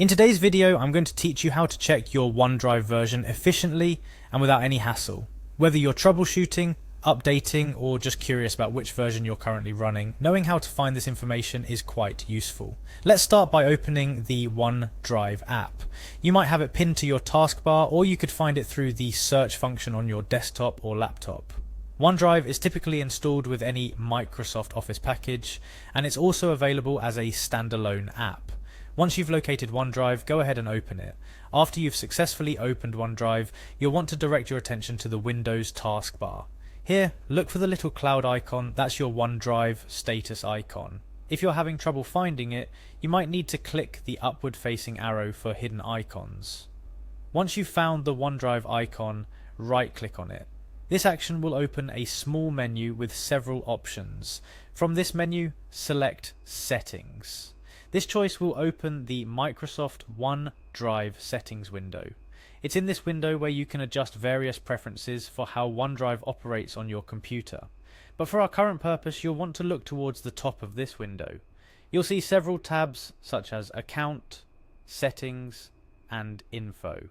In today's video, I'm going to teach you how to check your OneDrive version efficiently and without any hassle. Whether you're troubleshooting, updating, or just curious about which version you're currently running, knowing how to find this information is quite useful. Let's start by opening the OneDrive app. You might have it pinned to your taskbar, or you could find it through the search function on your desktop or laptop. OneDrive is typically installed with any Microsoft Office package, and it's also available as a standalone app. Once you've located OneDrive, go ahead and open it. After you've successfully opened OneDrive, you'll want to direct your attention to the Windows taskbar. Here, look for the little cloud icon. That's your OneDrive status icon. If you're having trouble finding it, you might need to click the upward facing arrow for hidden icons. Once you've found the OneDrive icon, right-click on it. This action will open a small menu with several options. From this menu, select Settings. This choice will open the Microsoft OneDrive settings window. It's in this window where you can adjust various preferences for how OneDrive operates on your computer. But for our current purpose, you'll want to look towards the top of this window. You'll see several tabs such as Account, Settings, and Info.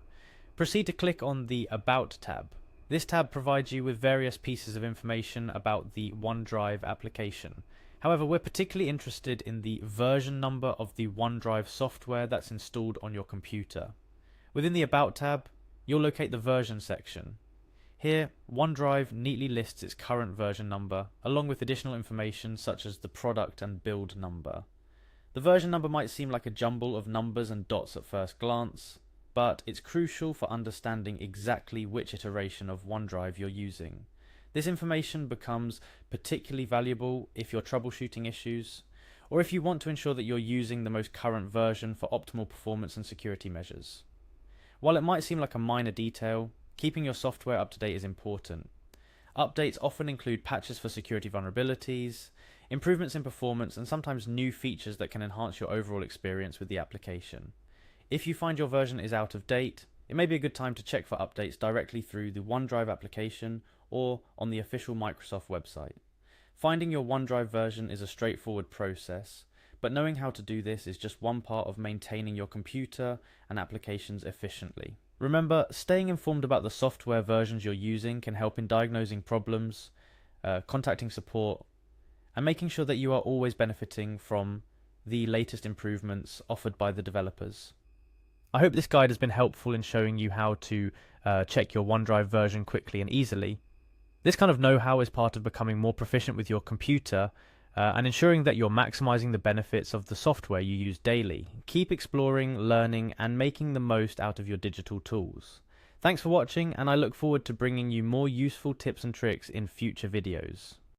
Proceed to click on the About tab. This tab provides you with various pieces of information about the OneDrive application. However, we're particularly interested in the version number of the OneDrive software that's installed on your computer. Within the About tab, you'll locate the version section. Here, OneDrive neatly lists its current version number, along with additional information such as the product and build number. The version number might seem like a jumble of numbers and dots at first glance, but it's crucial for understanding exactly which iteration of OneDrive you're using. This information becomes particularly valuable if you're troubleshooting issues, or if you want to ensure that you're using the most current version for optimal performance and security measures. While it might seem like a minor detail, keeping your software up to date is important. Updates often include patches for security vulnerabilities, improvements in performance, and sometimes new features that can enhance your overall experience with the application. If you find your version is out of date, it may be a good time to check for updates directly through the OneDrive application or on the official Microsoft website. Finding your OneDrive version is a straightforward process, but knowing how to do this is just one part of maintaining your computer and applications efficiently. Remember, staying informed about the software versions you're using can help in diagnosing problems, contacting support, and making sure that you are always benefiting from the latest improvements offered by the developers. I hope this guide has been helpful in showing you how to check your OneDrive version quickly and easily. This kind of know-how is part of becoming more proficient with your computer and ensuring that you're maximizing the benefits of the software you use daily. Keep exploring, learning, and making the most out of your digital tools. Thanks for watching, and I look forward to bringing you more useful tips and tricks in future videos.